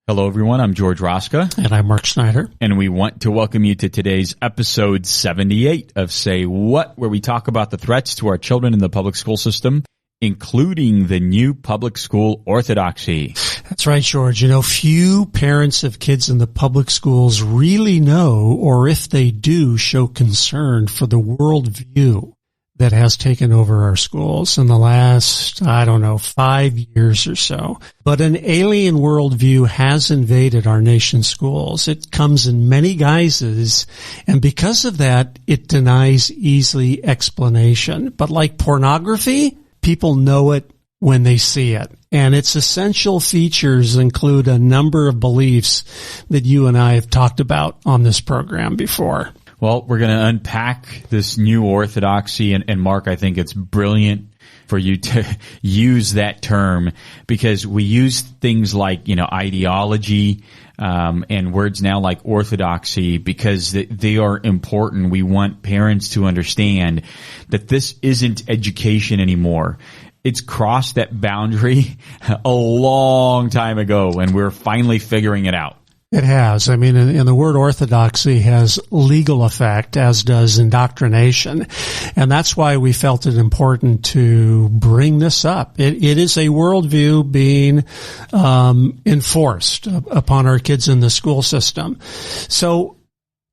Hello, everyone. I'm George Roska. And I'm Mark Schneider. And we want to welcome you to today's episode 78 of Say What, where we talk about the threats to our children in the public school system, including the new public school orthodoxy. That's right, George. You know, few parents of kids in the public schools really know, or if they do, show concern for the worldview that has taken over our schools in the last, 5 years or so. But an alien worldview has invaded our nation's schools. It comes in many guises, and because of that, it denies easy explanation. But like pornography, people know it when they see it. And its essential features include a number of beliefs that you and I have talked about on this program before. Well, we're going to unpack this new orthodoxy, and Mark, I think it's brilliant for you to use that term because we use things like, ideology, and words now like orthodoxy because they are important. We want parents to understand that this isn't education anymore. It's crossed that boundary a long time ago, and we're finally figuring it out. It has. I mean, and the word orthodoxy has legal effect, as does indoctrination. And that's why we felt it important to bring this up. It is a worldview being enforced upon our kids in the school system. So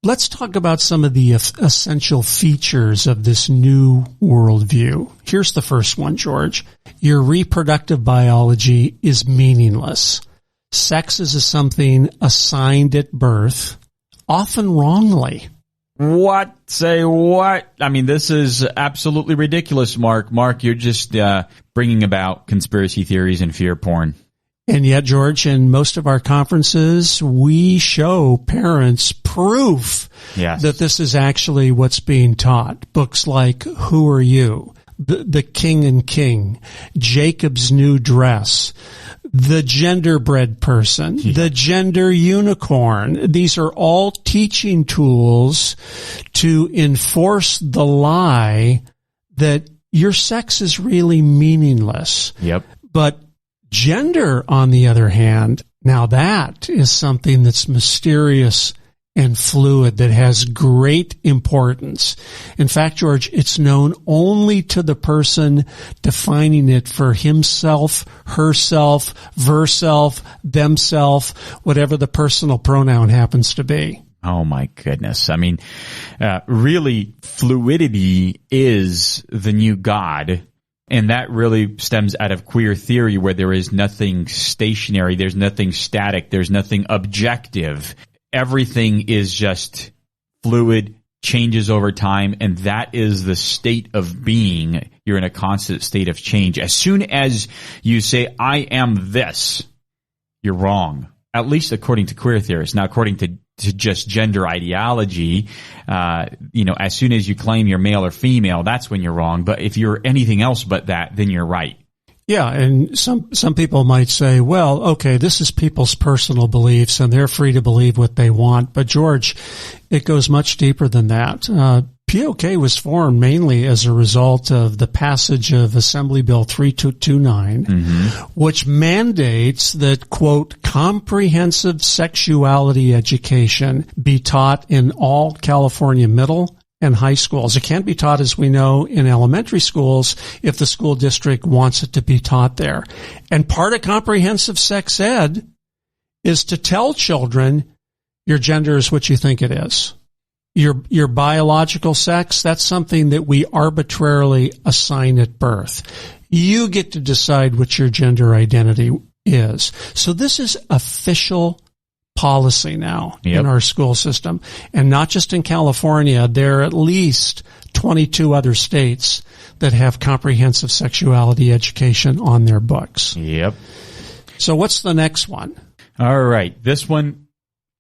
let's talk about some of the essential features of this new worldview. Here's the first one, George. Your reproductive biology is meaningless. Sex is something assigned at birth, often wrongly. What? Say what? I mean, this is absolutely ridiculous, Mark. Mark, you're just bringing about conspiracy theories and fear porn. And yet, George, in most of our conferences, we show parents proof that this is actually what's being taught. Books like Who Are You? The King and King, Jacob's New Dress, The Genderbread Person, The Gender Unicorn. These are all teaching tools to enforce the lie that your sex is really meaningless. Yep. But gender, on the other hand, now that is something that's mysterious and fluid that has great importance. In fact, George, it's known only to the person defining it for himself, herself, verself, themself, whatever the personal pronoun happens to be. Oh my goodness. I mean, really, fluidity is the new God. And that really stems out of queer theory where there is nothing stationary, there's nothing static, there's nothing objective. Everything is just fluid, changes over time, and that is the state of being. You're in a constant state of change. As soon as you say, I am this, you're wrong. At least according to queer theorists. Now, according to just gender ideology, as soon as you claim you're male or female, that's when you're wrong. But if you're anything else but that, then you're right. Yeah, and some people might say, well, okay, this is people's personal beliefs and they're free to believe what they want. But George, it goes much deeper than that. POK was formed mainly as a result of the passage of Assembly Bill 3229, which mandates that, quote, comprehensive sexuality education be taught in all California middle and high schools. It can't be taught, as we know, in elementary schools if the school district wants it to be taught there. And part of comprehensive sex ed is to tell children your gender is what you think it is. Your biological sex, that's something that we arbitrarily assign at birth. You get to decide what your gender identity is. So this is official policy now in our school system. And not just in California, there are at least 22 other states that have comprehensive sexuality education on their books. Yep. So what's the next one? All right. This one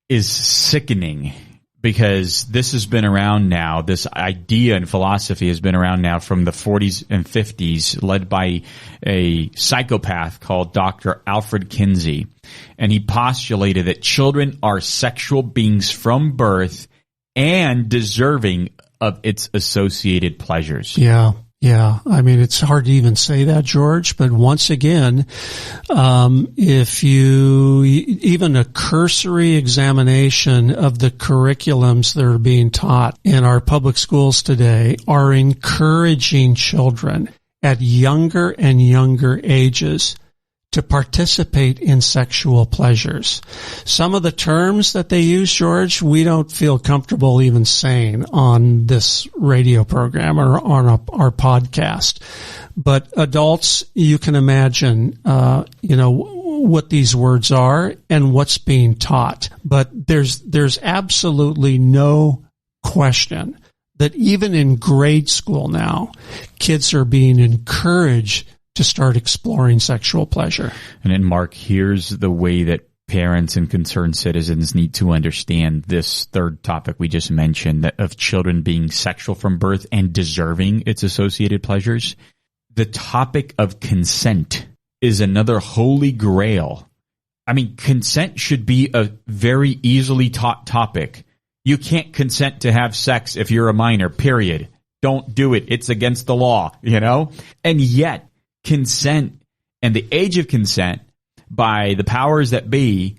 is sickening because this has been around now. This idea and philosophy has been around now from the 40s and 50s, led by a psychopath called Dr. Alfred Kinsey. And he postulated that children are sexual beings from birth and deserving of its associated pleasures. Yeah. Yeah, I mean, it's hard to even say that, George, but once again, if you, even a cursory examination of the curriculums that are being taught in our public schools today are encouraging children at younger and younger ages to participate in sexual pleasures. Some of the terms that they use, George, we don't feel comfortable even saying on this radio program or on our podcast. But adults, you can imagine, what these words are and what's being taught. But there's absolutely no question that even in grade school now, kids are being encouraged to start exploring sexual pleasure. And then, Mark, here's the way that parents and concerned citizens need to understand this third topic we just mentioned, that of children being sexual from birth and deserving its associated pleasures. The topic of consent is another holy grail. I mean, consent should be a very easily taught topic. You can't consent to have sex if you're a minor, period. Don't do it. It's against the law, And yet, consent and the age of consent by the powers that be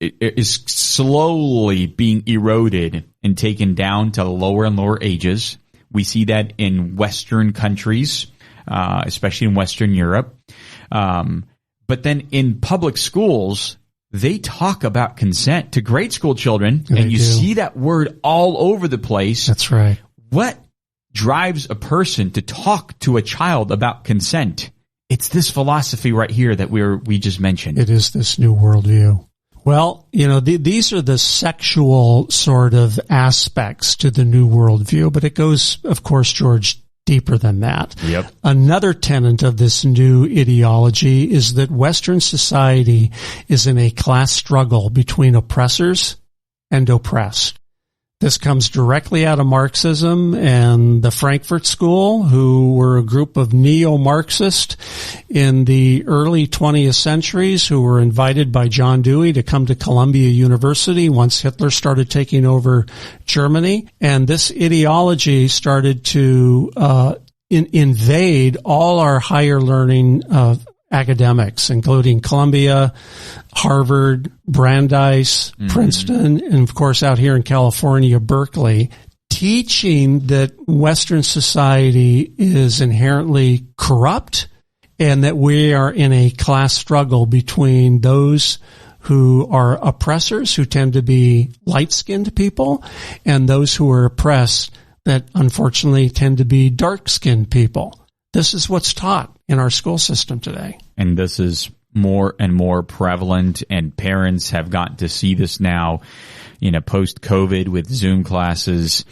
is slowly being eroded and taken down to lower and lower ages. We see that in Western countries, especially in Western Europe. But then in public schools, they talk about consent to grade school children, and you see that word all over the place. That's right. What drives a person to talk to a child about consent? It's this philosophy right here that we just mentioned. It is this new worldview. Well, these are the sexual sort of aspects to the new worldview, but it goes, of course, George, deeper than that. Yep. Another tenet of this new ideology is that Western society is in a class struggle between oppressors and oppressed. This comes directly out of Marxism and the Frankfurt School, who were a group of neo-Marxists in the early 20th centuries who were invited by John Dewey to come to Columbia University once Hitler started taking over Germany. And this ideology started to invade all our higher learning academics, including Columbia, Harvard, Brandeis, Princeton, and of course out here in California, Berkeley, teaching that Western society is inherently corrupt and that we are in a class struggle between those who are oppressors, who tend to be light-skinned people, and those who are oppressed that unfortunately tend to be dark-skinned people. This is what's taught in our school system today. And this is more and more prevalent, and parents have gotten to see this now, post-COVID with Zoom classes.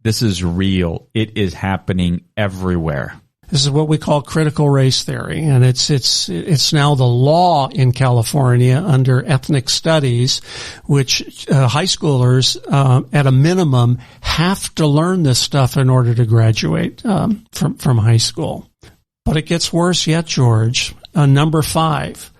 This is real. It is happening everywhere. This is what we call critical race theory, and it's now the law in California under ethnic studies, which high schoolers at a minimum have to learn this stuff in order to graduate from high school. But it gets worse yet, George. Number 5,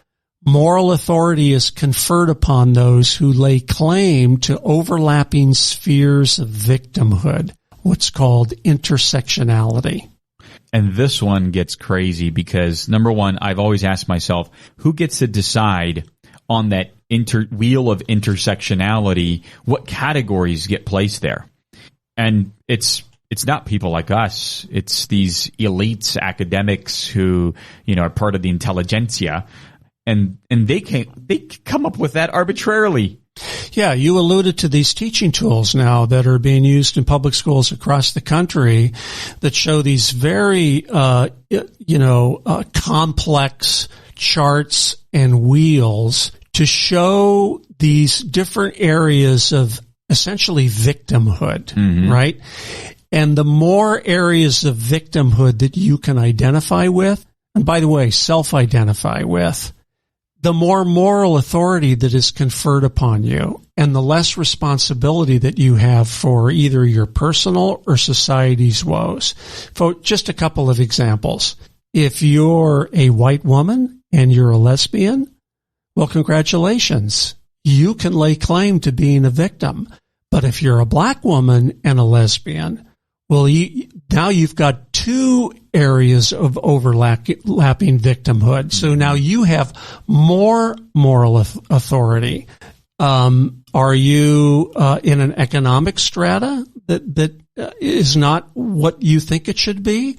moral authority is conferred upon those who lay claim to overlapping spheres of victimhood, what's called intersectionality. And this one gets crazy because, number one, I've always asked myself, who gets to decide on that wheel of intersectionality, what categories get placed there? And it's not people like us. It's these elites, academics who, are part of the intelligentsia, and they come up with that arbitrarily. Yeah, you alluded to these teaching tools now that are being used in public schools across the country that show these very, complex charts and wheels to show these different areas of essentially victimhood, right? And the more areas of victimhood that you can identify with, and by the way, self-identify with, the more moral authority that is conferred upon you and the less responsibility that you have for either your personal or society's woes. For just a couple of examples. If you're a white woman and you're a lesbian, well, congratulations. You can lay claim to being a victim. But if you're a black woman and a lesbian, Well, now you've got two areas of overlapping victimhood. So now you have more moral authority. Are you in an economic strata that is not what you think it should be?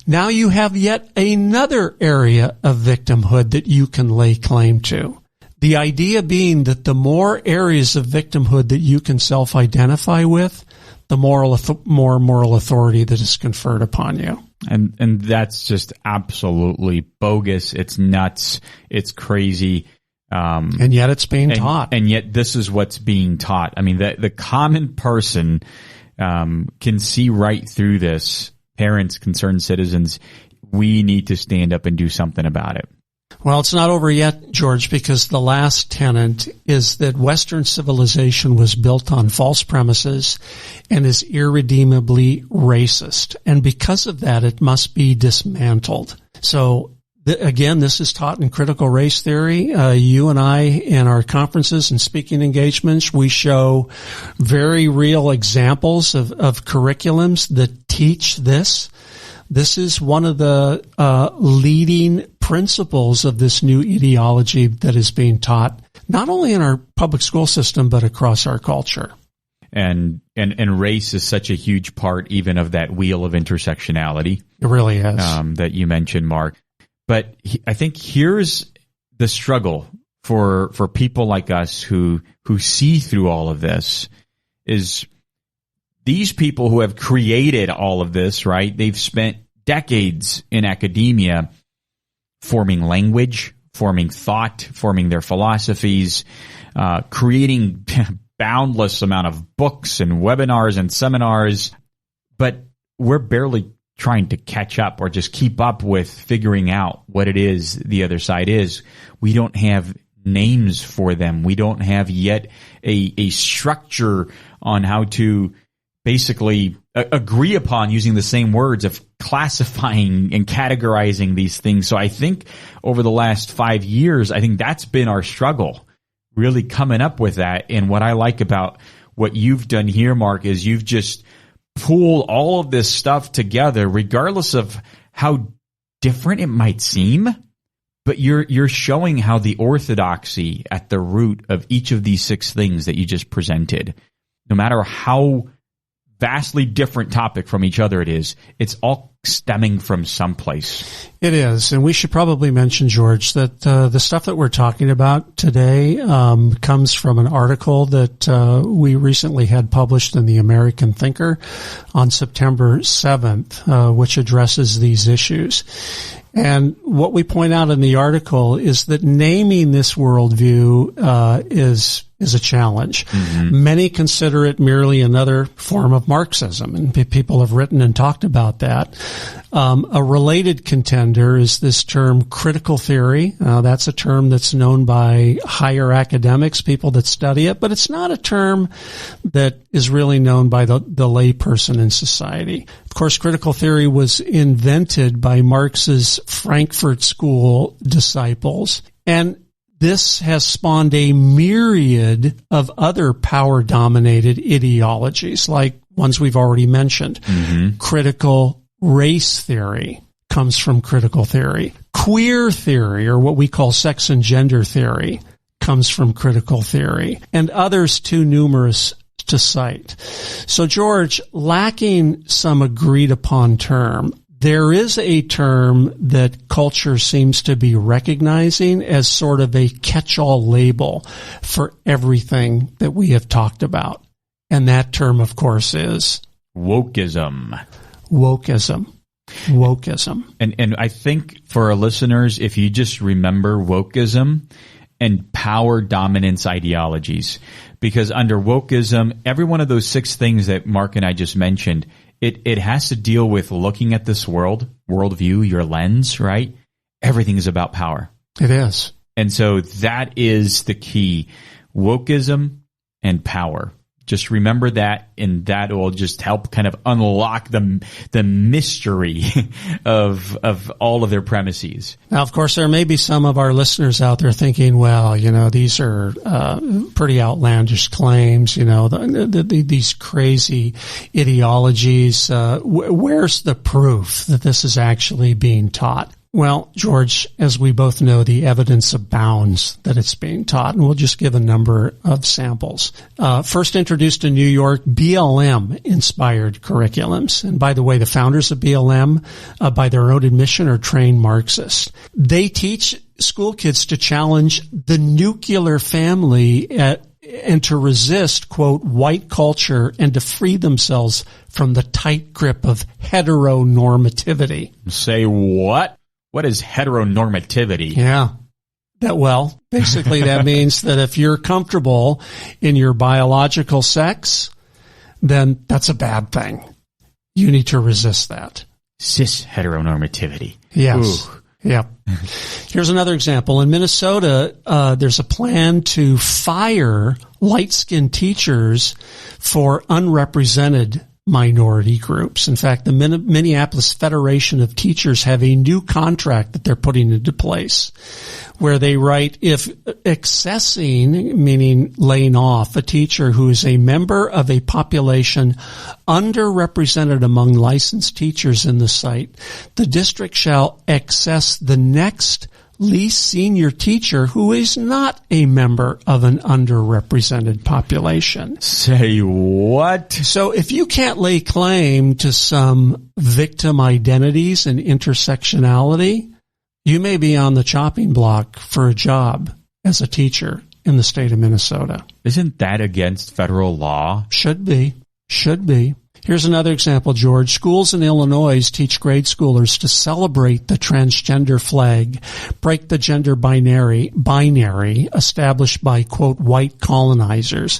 Now you have yet another area of victimhood that you can lay claim to. The idea being that the more areas of victimhood that you can self-identify with, the more moral authority that is conferred upon you. And that's just absolutely bogus. It's nuts. It's crazy. And yet it's being taught. And yet this is what's being taught. I mean, the common person can see right through this. Parents, concerned citizens, we need to stand up and do something about it. Well, it's not over yet, George, because the last tenet is that Western civilization was built on false premises and is irredeemably racist. And because of that, it must be dismantled. So, again, this is taught in critical race theory. You and I, in our conferences and speaking engagements, we show very real examples of curriculums that teach this. This is one of the leading principles of this new ideology that is being taught, not only in our public school system, but across our culture. And race is such a huge part even of that wheel of intersectionality. It really is. That you mentioned, Mark. But I think here's the struggle for people like us who see through all of this is these people who have created all of this, right? They've spent decades in academia forming language, forming thought, forming their philosophies, creating boundless amount of books and webinars and seminars. But we're barely trying to catch up or just keep up with figuring out what it is the other side is. We don't have names for them. We don't have yet a structure on how to basically agree upon using the same words of classifying and categorizing these things. So I think over the last 5 years, I think that's been our struggle, really coming up with that. And what I like about what you've done here, Mark, is you've just pulled all of this stuff together, regardless of how different it might seem. But you're showing how the orthodoxy at the root of each of these 6 things that you just presented, no matter how vastly different topic from each other it is, it's all stemming from someplace. It is. And we should probably mention, George, that the stuff that we're talking about today comes from an article that we recently had published in the American Thinker on September 7th, which addresses these issues. And what we point out in the article is that naming this worldview is a challenge. Mm-hmm. Many consider it merely another form of Marxism, and people have written and talked about that. A related contender is this term critical theory. That's a term that's known by higher academics, people that study it, but it's not a term that is really known by the layperson in society. Of course, critical theory was invented by Marx's Frankfurt School disciples, and this has spawned a myriad of other power-dominated ideologies, like ones we've already mentioned. Mm-hmm. Critical race theory comes from critical theory. Queer theory, or what we call sex and gender theory, comes from critical theory, and others too numerous to cite. So, George, lacking some agreed-upon term, there is a term that culture seems to be recognizing as sort of a catch-all label for everything that we have talked about. And that term, of course, is wokeism. Wokeism. And I think for our listeners, if you just remember wokeism and power dominance ideologies, because under wokeism, every one of those 6 things that Mark and I just mentioned, it has to deal with looking at this worldview, your lens, right? Everything is about power. It is. And so that is the key. Wokeism and power. Just remember that, and that will just help kind of unlock the mystery of all of their premises. Now, of course, there may be some of our listeners out there thinking, well, these are pretty outlandish claims, these crazy ideologies. Where's the proof that this is actually being taught? Well, George, as we both know, the evidence abounds that it's being taught, and we'll just give a number of samples. First introduced in New York, BLM-inspired curriculums. And by the way, the founders of BLM, by their own admission, are trained Marxists. They teach school kids to challenge the nuclear family and to resist, quote, white culture and to free themselves from the tight grip of heteronormativity. Say what? What is heteronormativity? Yeah. Basically that means that if you're comfortable in your biological sex, then that's a bad thing. You need to resist that. Cis heteronormativity. Yes. Ooh. Yep. Here's another example. In Minnesota, there's a plan to fire light-skinned teachers for unrepresented minority groups. In fact, the Minneapolis Federation of Teachers have a new contract that they're putting into place where they write, if accessing, meaning laying off, a teacher who is a member of a population underrepresented among licensed teachers in the site, the district shall access the next least senior teacher who is not a member of an underrepresented population. Say what? So if you can't lay claim to some victim identities and intersectionality, you may be on the chopping block for a job as a teacher in the state of Minnesota. Isn't that against federal law? Should be. Here's another example, George. Schools in Illinois teach grade schoolers to celebrate the transgender flag, break the gender binary established by, quote, white colonizers,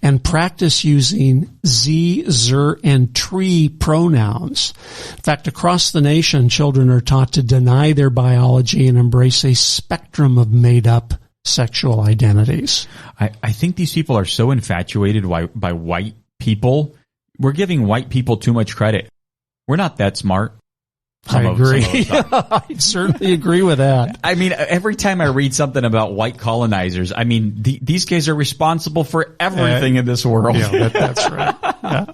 and practice using ze, zer, and tree pronouns. In fact, across the nation, children are taught to deny their biology and embrace a spectrum of made-up sexual identities. I think these people are so infatuated by white people. We're giving white people too much credit. We're not that smart. I agree. I certainly agree with that. I mean, every time I read something about white colonizers, I mean, these guys are responsible for everything in this world. Yeah, that's right. Yeah.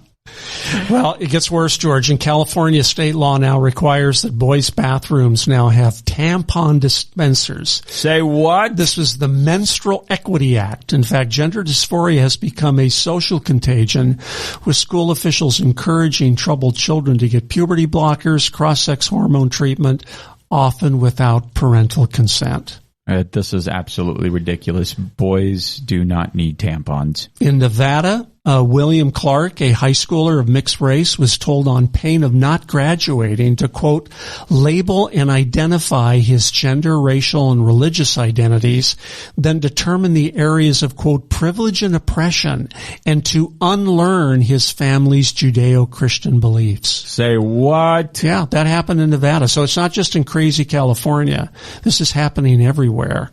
Well, it gets worse, George. In California, state law now requires that boys' bathrooms now have tampon dispensers. Say what? This was the Menstrual Equity Act. In fact, gender dysphoria has become a social contagion, with school officials encouraging troubled children to get puberty blockers, cross-sex hormone treatment, often without parental consent. This is absolutely ridiculous. Boys do not need tampons. In Nevada, William Clark, a high schooler of mixed race, was told on pain of not graduating to, quote, label and identify his gender, racial, and religious identities, then determine the areas of, quote, privilege and oppression, and to unlearn his family's Judeo-Christian beliefs. Say what? Yeah, that happened in Nevada. So it's not just in crazy California. This is happening everywhere.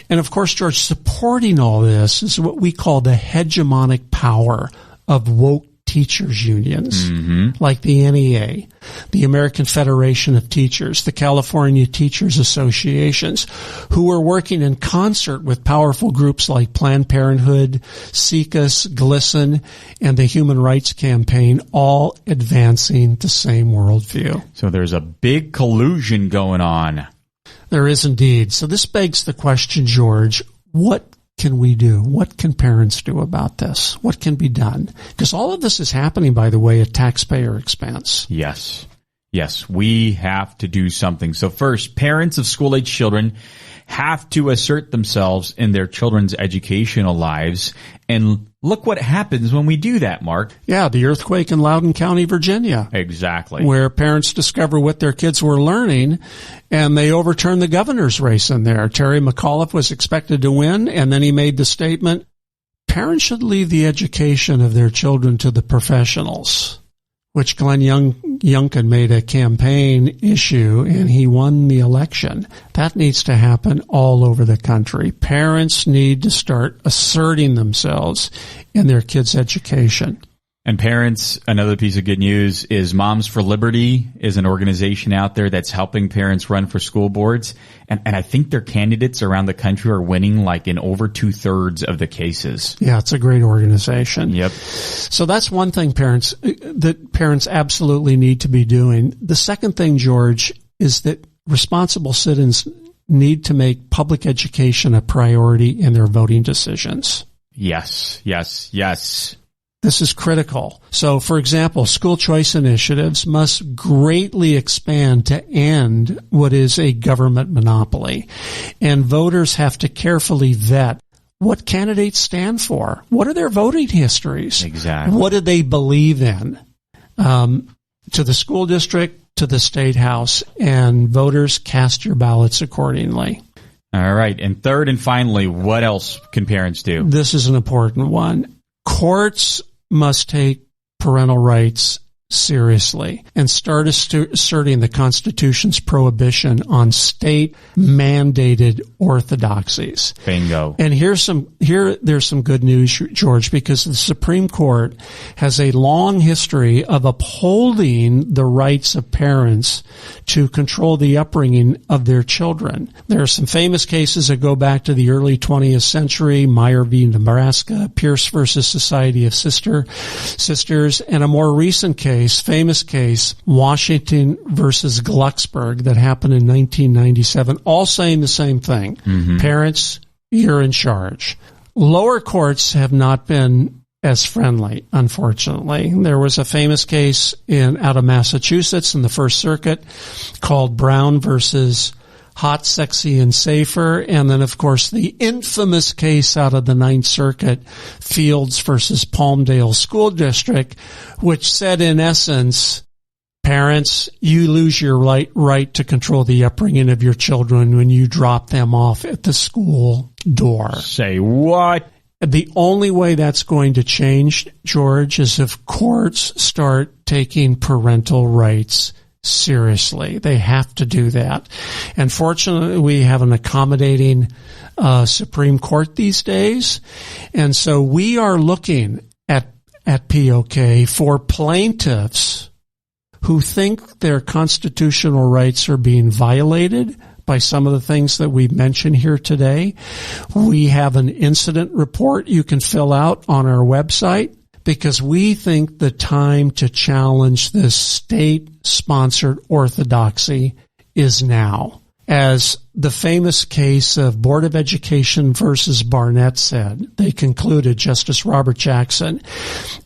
And of course, George, supporting all this is what we call the hegemonic power of woke teachers unions, like the NEA, the American Federation of Teachers, the California Teachers Associations, who are working in concert with powerful groups like Planned Parenthood, SIECUS, GLSEN, and the Human Rights Campaign, all advancing the same worldview. So there's a big collusion going on. There is indeed. So this begs the question, George, what can we do? What can parents do about this? What can be done? Because all of this is happening, by the way, at taxpayer expense. Yes, we have to do something. So first, parents of school-age children have to assert themselves in their children's educational lives. And look what happens when we do that, Mark. Yeah, the earthquake in Loudoun County, Virginia. Exactly. Where parents discover what their kids were learning, and they overturned the governor's race in there. Terry McAuliffe was expected to win, and then he made the statement, parents should leave the education of their children to the professionals. which Glenn Youngkin made a campaign issue, and he won the election. That needs to happen all over the country. Parents need to start asserting themselves in their kids' education. And parents, another piece of good news is Moms for Liberty is an organization out there that's helping parents run for school boards. And I think their candidates around the country are winning like in over 2/3 of the cases. Yeah, it's a great organization. Yep. So that's one thing parents absolutely need to be doing. The second thing, George, is that responsible citizens need to make public education a priority in their voting decisions. Yes, yes, yes. This is critical. So, for example, school choice initiatives must greatly expand to end what is a government monopoly. And voters have to carefully vet what candidates stand for. What are their voting histories? Exactly. What do they believe in? To the school district, to the state house, and voters cast your ballots accordingly. All right. And third and finally, what else can parents do? This is an important one. Courts must take parental rights seriously and start asserting the Constitution's prohibition on state-mandated orthodoxies. Bingo. And there's some good news, George, because the Supreme Court has a long history of upholding the rights of parents to control the upbringing of their children. There are some famous cases that go back to the early 20th century, Meyer v. Nebraska, Pierce versus Society of Sisters, and a more recent famous case, Washington versus Glucksberg, that happened in 1997, all saying the same thing. Mm-hmm. Parents, you're in charge. Lower courts have not been as friendly, unfortunately. There was a famous case out of Massachusetts in the First Circuit called Brown versus Hot, Sexy, and Safer. And then, of course, the infamous case out of the Ninth Circuit, Fields versus Palmdale School District, which said, in essence, parents, you lose your right to control the upbringing of your children when you drop them off at the school door. Say what? The only way that's going to change, George, is if courts start taking parental rights seriously. They have to do that. And fortunately, we have an accommodating Supreme Court these days. And so we are looking at POK for plaintiffs who think their constitutional rights are being violated by some of the things that we've mentioned here today. We have an incident report you can fill out on our website, because we think the time to challenge this state-sponsored orthodoxy is now. As the famous case of Board of Education versus Barnett said, they concluded, Justice Robert Jackson,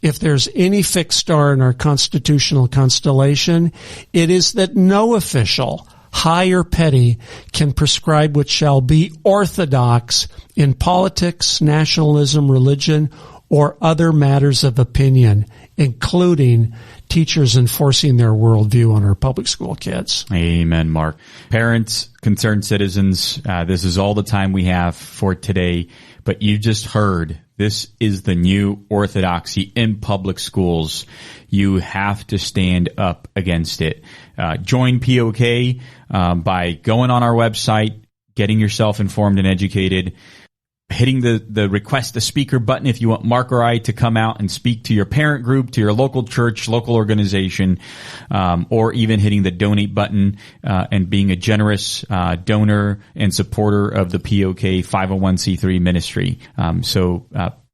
if there's any fixed star in our constitutional constellation, it is that no official, high or petty, can prescribe what shall be orthodox in politics, nationalism, religion, or other matters of opinion, including teachers enforcing their worldview on our public school kids. Amen, Mark. Parents, concerned citizens, this is all the time we have for today, but you just heard this is the new orthodoxy in public schools. You have to stand up against it. Join POK by going on our website, getting yourself informed and educated, hitting the request a speaker button if you want Mark or I to come out and speak to your parent group, to your local church, local organization, or even hitting the donate button and being a generous donor and supporter of the POK 501c3 ministry. So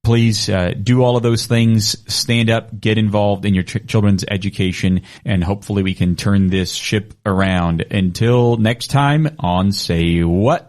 please do all of those things. Stand up, get involved in your children's education, and hopefully we can turn this ship around. Until next time on Say What?